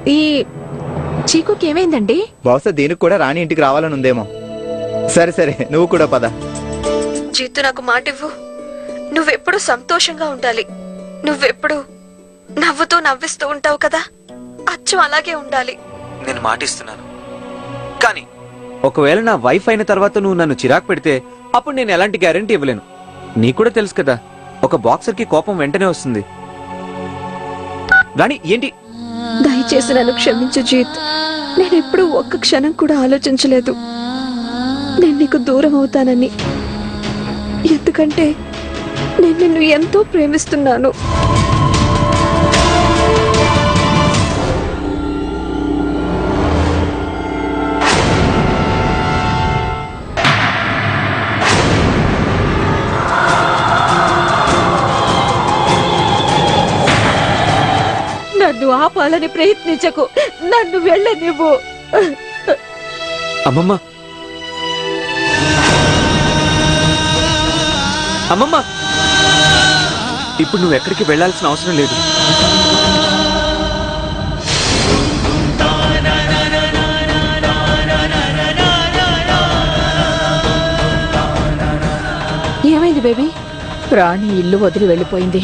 ఈ చీకుకి ఏమైందండి? బహుశా దీనికి కూడా రాణి ఇంటికి రావాలని ఉందేమో. సరే సరే, నువ్వు కూడా పద. జీతు, నాకు మాట ఇవ్వు. నువ్వెప్పుడు సంతోషంగా ఉండాలి. నువ్వెప్పుడు నవ్వుతూ నవ్విస్తూ ఉంటావు కదా, అచ్చు అలాగే ఉండాలి. నేను మాటిస్తున్నాను. కానీ ఒకవేళ నా వైఫ్ అయిన తర్వాత నువ్వు నన్ను చిరాకు పెడితే అప్పుడు నేను ఎలాంటి గ్యారెంటీ ఇవ్వలేను. నీకు కూడా తెలుసు కదా, ఒక బాక్సర్ కి కోపం వెంటనే వస్తుంది. రాణి ఏంటి? దయచేసి నన్ను క్షమించు జీత్. నేనెప్పుడు ఒక్క క్షణం కూడా ఆలోచించలేదు నేను నీకు దూరం అవుతానని. ఎందుకంటే నేను నిన్ను ఎంతో ప్రేమిస్తున్నాను. నన్ను ఆపాలని ప్రయత్నించకు. నన్ను వెళ్ళనివ్వు. అమ్మమ్మ, అమ్మమ్మ, ఇప్పుడు నువ్వు ఎక్కడికి వెళ్లాల్సిన అవసరం లేదు. ఏమైంది బేబీ? రాణి ఇల్లు వదిలి వెళ్ళిపోయింది.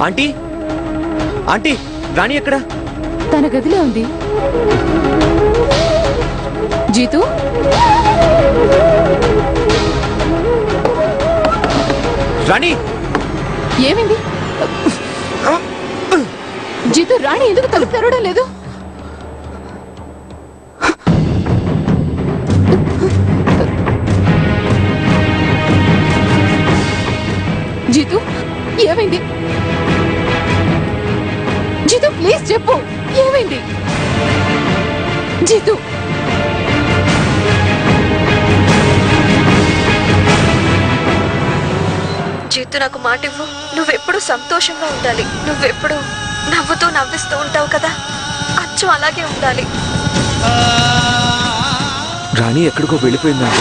ఆంటీ, ఆంటీ, రాణి ఎక్కడ? తన గదిలో ఉంది. జీతు, రాణి ఏమైంది? జీతు, రాణి ఎందుకు తలుపు తెరవడం లేదు? జీతు, ఏమైంది? జీతు, ప్లీజ్ చెప్పు, ఏమైంది? జీతు, జీతు, నాకు మాట ఇవ్వు. నువ్వెప్పుడు సంతోషంగా ఉండాలి. నువ్వెప్పుడు నవ్వుతూ నవ్విస్తూ ఉంటావు కదా, అచ్చు అలాగే ఉండాలి. రాణి ఎక్కడికో వెళ్ళిపోయిందా?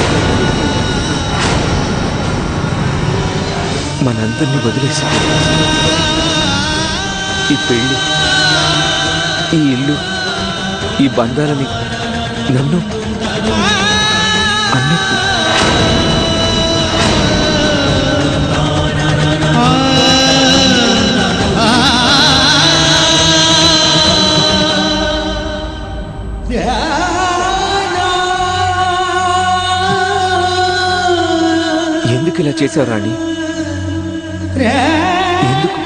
మనందరినీ వదిలేసి ఈ పెళ్లి, ఈ ఇల్లు, ఈ బంధాలని, నన్ను, అన్నిటి ఎందుకు ఇలా చేశావు రాణి? ఎందుకు?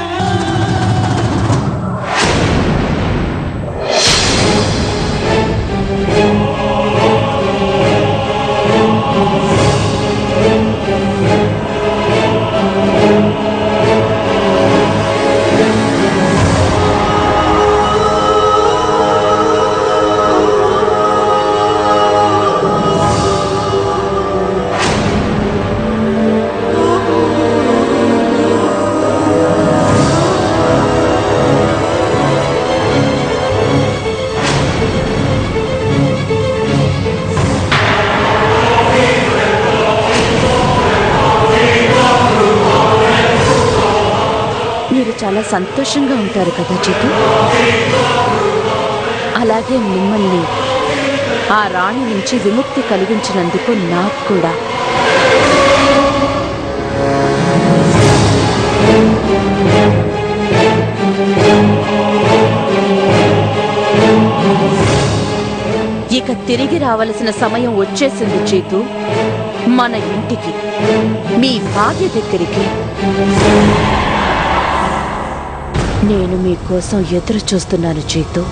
చాలా సంతోషంగా ఉంటారు కదా జీతు. అలాగే మిమ్మల్ని ఆ రాణి నుంచి విముక్తి కలిగించినందుకు నాకు కూడా. ఇక తిరిగి రావలసిన సమయం వచ్చేసింది జీతు. మన ఇంటికి, మీ భాగ్య దగ్గరికి. నేను మీకోసం ఎదురు చూస్తున్నాను జీతు.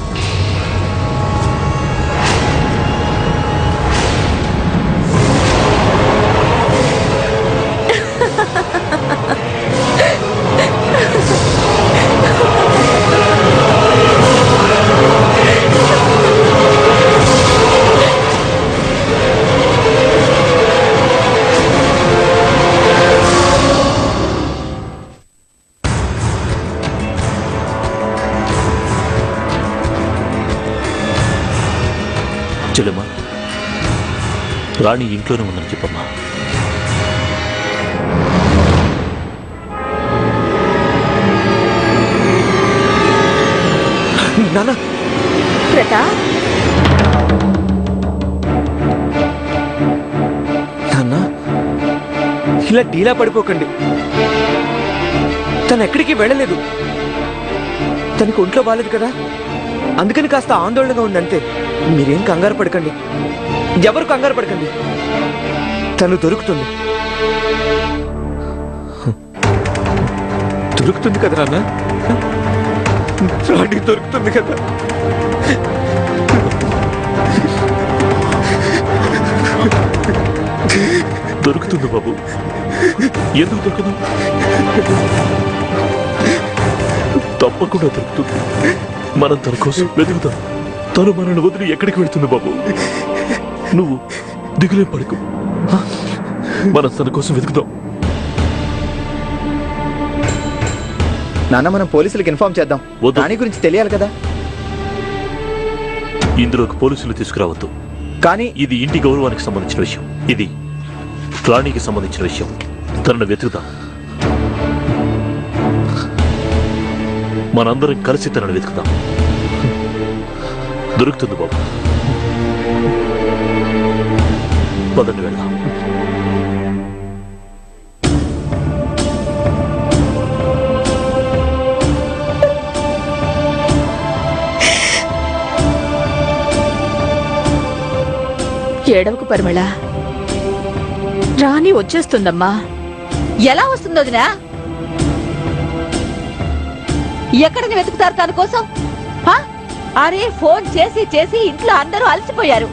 చెల్లెమ్మా, రాణి ఇంట్లోనే ఉందని చెప్పమ్మా. నాన్న ప్రతాప్, నాన్న ఇలా డీలా పడిపోకండి. తను ఎక్కడికి వెళ్ళలేదు. తనకి ఒంట్లో బాలేదు కదా, అందుకని కాస్త ఆందోళనగా ఉందంతే. మీరేం కంగారు పడకండి, ఎవరు కంగారు పడకండి. తను దొరుకుతుంది. దొరుకుతుంది కదా నాన్న, రాణి దొరుకుతుంది కదా. దొరుకుతుంది బాబు, ఎందుకు దొరకదు? తప్పకుండా దొరుకుతుంది. మనం తన కోసం వెతుకుతాం. తను మనల్ని వదిలి ఎక్కడికి వెళ్తుంది బాబు? నువ్వు దిగులే పడకు, మనం తన కోసం వెతుకుతాం. నాన్న, మనం పోలీసులకు ఇన్ఫార్మ్ చేద్దాం. వద్దు. రాణి గురించి తెలియాలి కదా. ఇందులోకి పోలీసులు తీసుకురావద్దు. కానీ ఇది ఇంటి గౌరవానికి సంబంధించిన విషయం. ఇది రాణికి సంబంధించిన విషయం. తనను వెతుకుతాం. మనందరం కలిసి తనను వెతుకుతాం. దొరుకుతుంది బాబు. పదండి వెళ్దాం. ఏడవకు పరిమళ, రాణి వచ్చేస్తుందమ్మా. ఎలా వస్తుందో వదినా? ఎక్కడిని వెతుకుతారు తన కోసం? హా? అరే, ఫోన్ చేసి చేసి ఇంట్లో అందరూ అలసిపోయారు.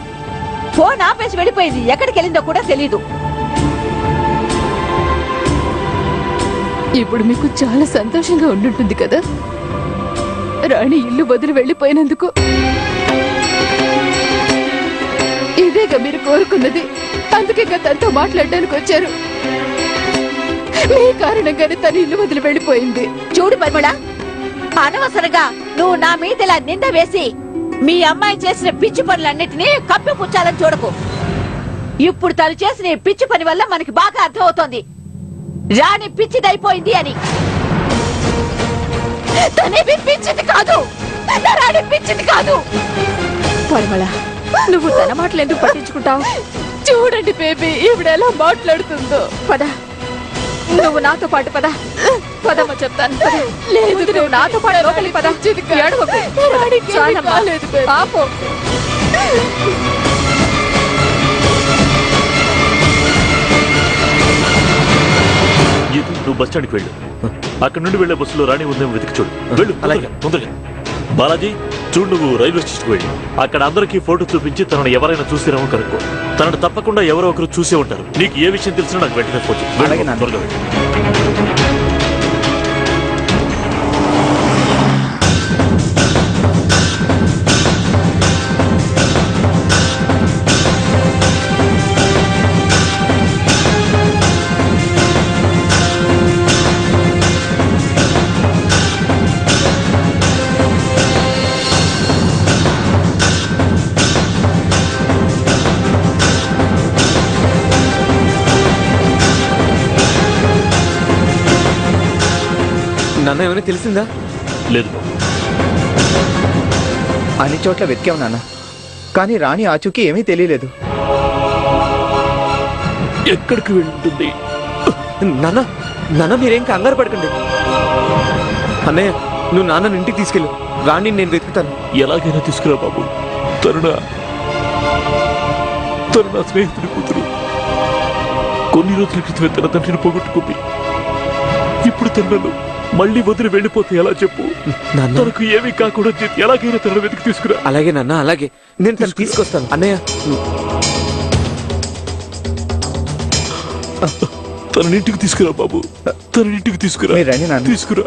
ఫోన్ ఆపేసి వెళ్ళిపోయింది. ఎక్కడికి వెళ్ళిందో కూడా తెలీదు. ఇప్పుడు మీకు చాలా సంతోషంగా ఉండుంటుంది కదా, రాణి ఇల్లు వదిలి వెళ్ళిపోయినందుకు. ఇదేగా మీరు కోరుకున్నది. అందుకే తనతో మాట్లాడడానికి వచ్చారు. మీ కారణంగానే తన ఇల్లు వదిలి వెళ్ళిపోయింది. చూడు పరిమళ, అనవసరంగా నువ్వు నా మీద ఇలా నింద వేసి మీ అమ్మాయి చేసిన పిచ్చి పనులన్నిటినీ కప్పిపుచ్చాలని చూడకు. ఇప్పుడు తను చేసిన ఈ పిచ్చి పని వల్ల మనకి బాగా అర్థమవుతోంది రాణి పిచ్చిదైపోయింది అని. తనేమి పిచ్చిది కాదు, రాణి పిచ్చిది కాదు. పరిమళ, నువ్వు తన మాటలు ఎందుకు పట్టించుకుంటావు? చూడండి బేబీ, ఈవిడ ఎలా మాట్లాడుతుందో. పద, నువ్వు నాతో పాటు పద. పదమ్మ చెప్తాను. పద. లేదు, నువ్వు నాతో పాటు లోపలికి పద. ఏడవకు. రాణికి ఏమీ చాలమ్మా. కాలేదు బేబీ. ఆపు. గీత, నువ్వు బస్ స్టాండ్కి వెళ్ళు. అక్కడ నుండి వెళ్లే బస్సులో రాణి ఉందేమో వెతికి చూడు. వెళ్ళు, అలాగే. తొందరగా. బాలాజీ, చూడు, నువ్వు రైల్వే స్టేషన్కి వెళ్ళి అక్కడ అందరికీ ఫోటో చూపించి తనను ఎవరైనా చూసిరామో కనుక్కో. తనను తప్పకుండా ఎవరో ఒకరు చూసే ఉంటారు. నీకు ఏ విషయం తెలిసినా నాకు వెంటనే ఫోన్ చేయి. వెళ్ళు, అలాగే నాన్న. త్వరగా వెళ్ళు. నాన్న ఏమైనా తెలిసిందా? లేదు బాబు. అన్ని చోట్ల వెతికాం నాన్న, కానీ రాణి ఆచూకీ ఏమీ తెలియలేదు. ఎక్కడికి వెళ్ళుంటుంది? నాన్న, నాన్న మీరేం కంగారు పడకండి. అన్నయ్య, నువ్వు నాన్నని ఇంటికి తీసుకెళ్ళు. రాణిని నేను వెతుకుతాను. ఎలాగైనా తీసుకురా బాబు. తను నా స్నేహితుడి కూతురు. కొన్ని రోజుల క్రితమే తన తండ్రిని పోగొట్టుకుంది. ఇప్పుడు తనను మళ్ళీ వదిలి వెళ్ళిపోతే ఎలా చెప్పు? నాన్న, తనకు ఏమీ కాకుండా చెప్పి ఎలాగైనా తనను వెతికి తీసుకురా. అలాగే నాన్న, అలాగే. నేను తను తీసుకొస్తాను. అన్నయ్య, తన ఇంటికి తీసుకురా బాబు. తన ఇంటికి తీసుకురా. మీరు రండి నాన్న. తీసుకురా.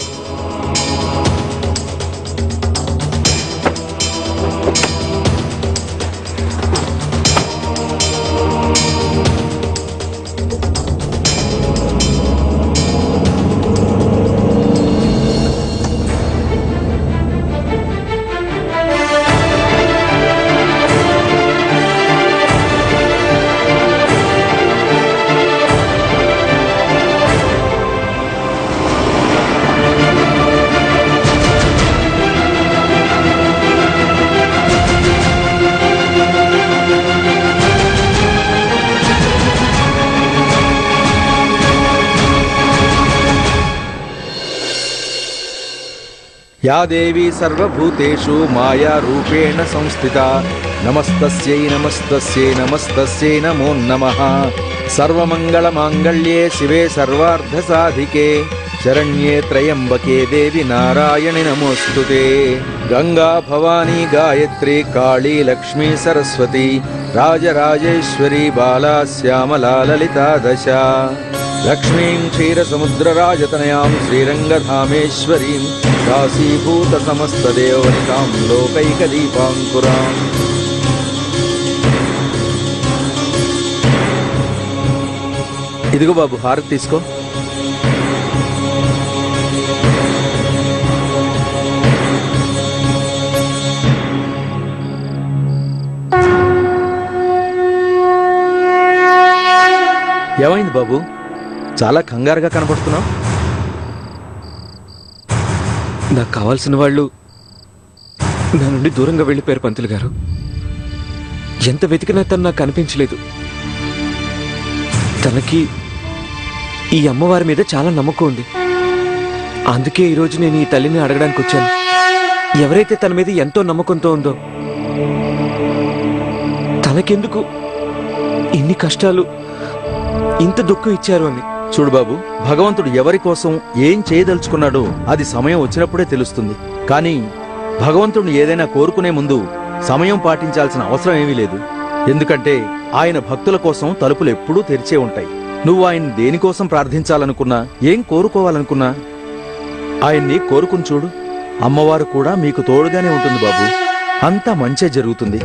యా దేవీ సర్వభూతేషు మాయా రూపేణ సంస్థితా నమస్తస్యై నమస్తస్యై నమస్తస్యై నమో నమః. సర్వమంగళమాంగళ్యే శివే సర్వార్థసాధికే శరణ్యే త్రయంబకే దేవి నారాయణి నమోస్తుతే. గంగా భవానీ గాయత్రి కాళీ లక్ష్మీ సరస్వతి రాజరాజేశ్వరి బాలా శ్యామలా లలితా దశ. లక్ష్మీం క్షీరసముద్రరాజతనయాం శ్రీరంగధామేశ్వరీం దాసీభూత సమస్తదేవనితాం లోకైకదీపాంకురాం. ఇదిగో బాబు హారతి తీసుకో. ఏమైంది బాబు, చాలా కంగారుగా కనపడుతున్నావు? నాకు కావాల్సిన వాళ్ళు నా నుండి దూరంగా వెళ్ళిపోయారు పంతులు గారు. ఎంత వెతికినా తను నాకు కనిపించలేదు. తనకి ఈ అమ్మవారి మీద చాలా నమ్మకం ఉంది. అందుకే ఈరోజు నేను ఈ తల్లిని అడగడానికి వచ్చాను. ఎవరైతే తన మీద ఎంతో నమ్మకంతో ఉందో తనకెందుకు ఇన్ని కష్టాలు, ఇంత దుఃఖం ఇచ్చారు అని. చూడు బాబు, భగవంతుడు ఎవరి కోసం ఏం చేయదలుచుకున్నాడో అది సమయం వచ్చినప్పుడే తెలుస్తుంది. కానీ భగవంతుడిని ఏదైనా కోరుకునే ముందు సమయం పాటించాల్సిన అవసరం ఏమీ లేదు. ఎందుకంటే ఆయన భక్తుల కోసం తలుపులు ఎప్పుడూ తెరిచే ఉంటాయి. నువ్వు ఆయన్ని దేనికోసం ప్రార్థించాలనుకున్నా, ఏం కోరుకోవాలనుకున్నా ఆయన్ని కోరుకుని చూడు. అమ్మవారు కూడా మీకు తోడుగానే ఉంటుంది బాబు. అంతా మంచే జరుగుతుంది.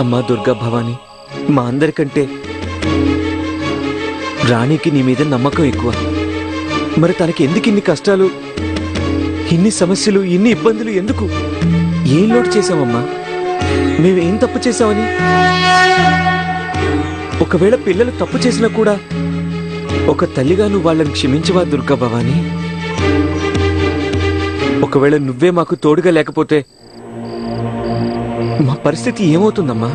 అమ్మా దుర్గా భవాని, మా అందరికంటే రాణికి నీ మీద నమ్మకం ఎక్కువ. మరి తనకి ఎందుకు ఇన్ని కష్టాలు, ఇన్ని సమస్యలు, ఇన్ని ఇబ్బందులు ఎందుకు? ఏం లోటు చేశామమ్మా? మేమేం తప్పు చేశామని? ఒకవేళ పిల్లలు తప్పు చేసినా కూడా ఒక తల్లిగా నువ్వు వాళ్ళని క్షమించవా దుర్గా భవాని? ఒకవేళ నువ్వే మాకు తోడుగా లేకపోతే మా పరిస్థితి ఏమవుతుందమ్మా?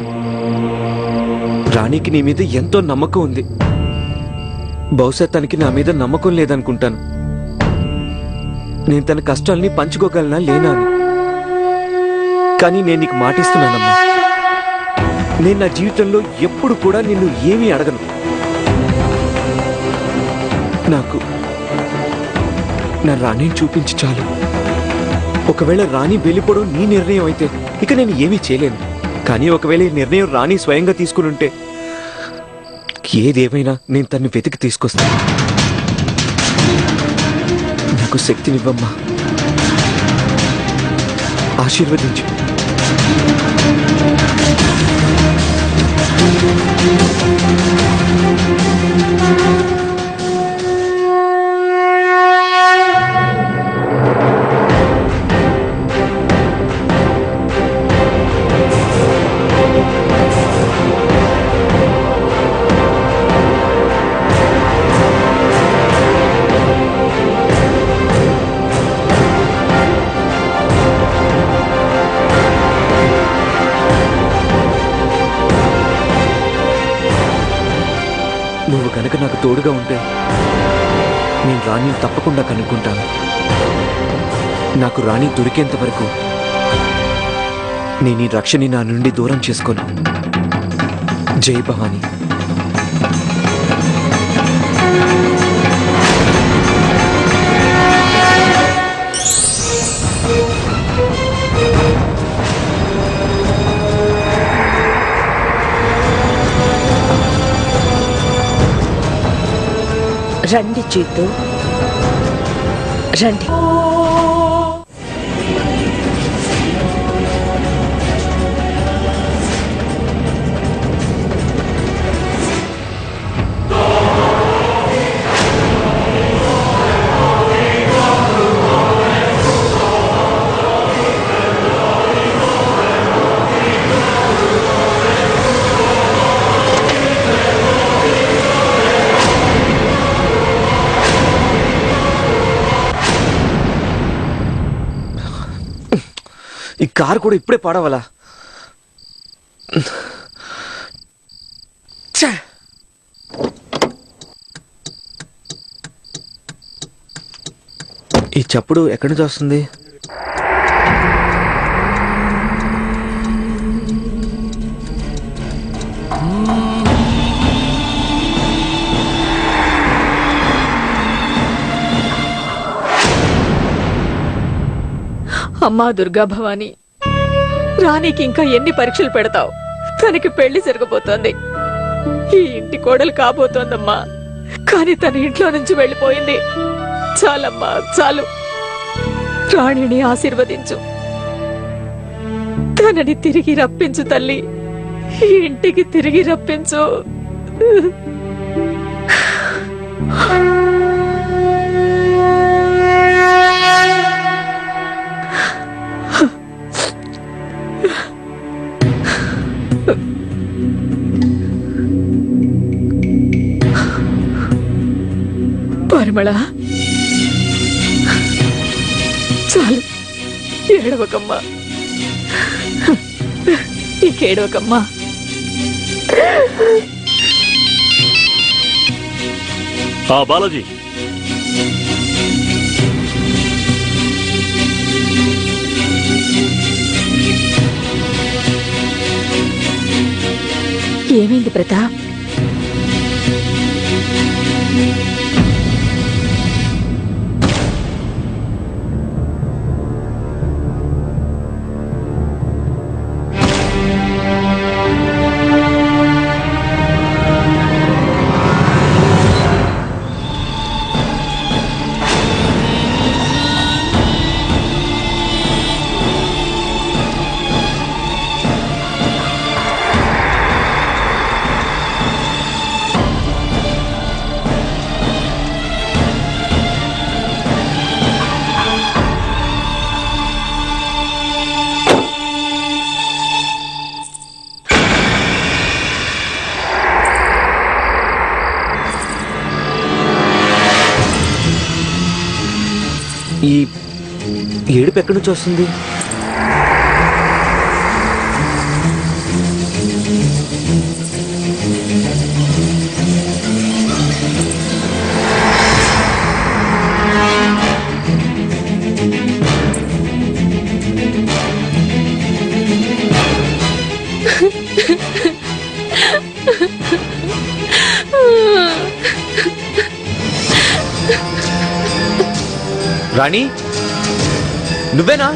రాణికి నీ మీద ఎంతో నమ్మకం ఉంది. బహుశా తనకి నా మీద నమ్మకం లేదనుకుంటాను. నేను తన కష్టాల్ని పంచుకోగలనా లేనా అని. కానీ నేను నీకు మాటిస్తున్నానమ్మా, నేను నా జీవితంలో ఎప్పుడు కూడా నిన్ను ఏమీ అడగను. నాకు నా రాణిని చూపించి చాలు. ఒకవేళ రాణి వెళ్ళిపోవడం నీ నిర్ణయం అయితే ఇక నేను ఏమీ చేయలేను. కానీ ఒకవేళ ఈ నిర్ణయం రాణి స్వయంగా తీసుకుని ఉంటే ఏదేమైనా నేను తన్ని వెతికి తీసుకొస్తాను. నాకు శక్తినివ్వమ్మా, ఆశీర్వదించు. నువ్వు కనుక నాకు తోడుగా ఉంటే నేను రాణిని తప్పకుండా కనుక్కుంటాను. నాకు రాణి దొరికేంత వరకు నేను ఈ రక్షని నా నుండి దూరం చేసుకోను. జై భవాని. రండి చీతు, రండి. కారు కూడా ఇప్పుడే పాడవాలా? ఛే! ఈ చప్పుడు ఎక్కడి నుంచి వస్తుంది? అమ్మా దుర్గా భవాని, రాణికి ఇంకా ఎన్ని పరీక్షలు పెడతావు? తనకి పెళ్లి జరగబోతోంది, ఈ ఇంటి కోడలు కాబోతోందమ్మా. కానీ తన ఇంట్లో నుంచి వెళ్ళిపోయింది. చాలమ్మా, చాలు. రాణిని ఆశీర్వదించు, తనని తిరిగి రప్పించు తల్లి, ఈ ఇంటికి తిరిగి రప్పించు. పరిమళ, చాలు, ఏడవకమ్మా, ఇంకేడవకమ్మా. బాలాజీ, ఏమైంది ప్రతాప్? ఈ ఏడుపు ఎక్కడి నుంచి వస్తుంది? రాణి, నువ్వేనా?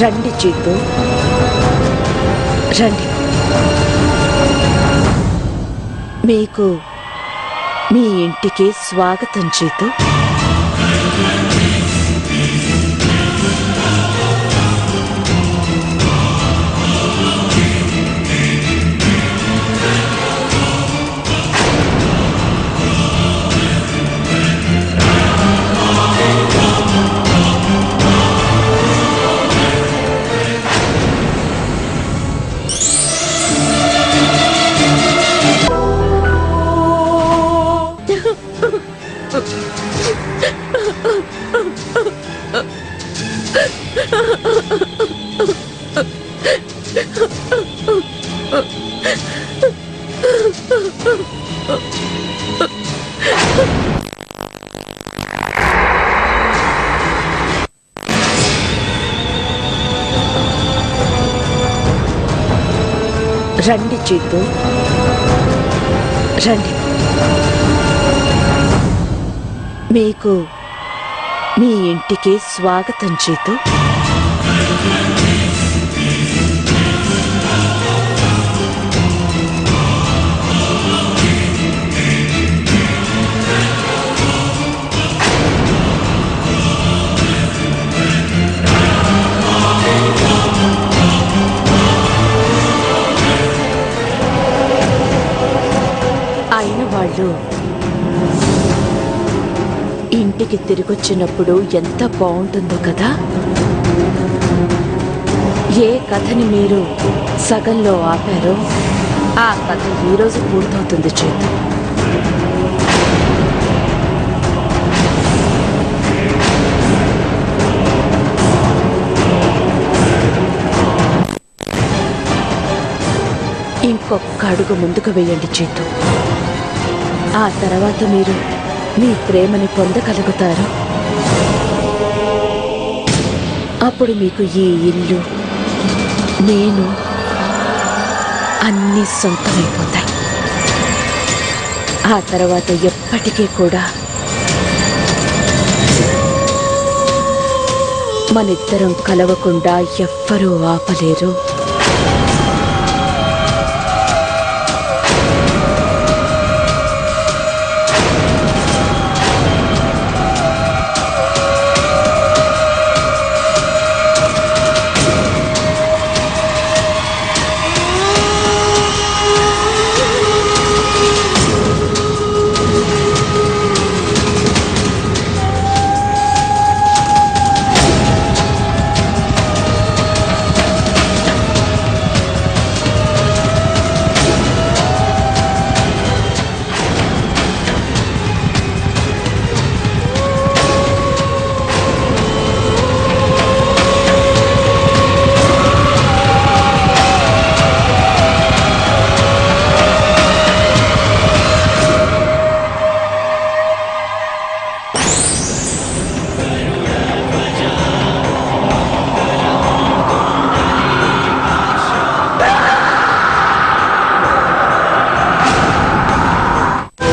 రండి చీతు, రండి. మీకు మీ ఇంటికి స్వాగతం చీతు. రండి చీతు, రండి. మీకు మీ ఇంటికి స్వాగతం చీతు. మీరు ఇంటికి తిరిగొచ్చినప్పుడు ఎంత బాగుంటుందో కదా. ఏ కథని మీరు సగంలో ఆపారో ఆ కథ ఈరోజు పూర్తవుతుంది చేతు. ఇంకొక అడుగు ముందుకు వేయండి చేతు. ఆ తర్వాత మీరు మీ ప్రేమని పొందగలుగుతారు. అప్పుడు మీకు ఈ ఇల్లు, నేను అన్నీ సొంతమైపోతాయి. ఆ తర్వాత ఎప్పటికీ కూడా మనిద్దరం కలవకుండా ఎవ్వరూ ఆపలేరు.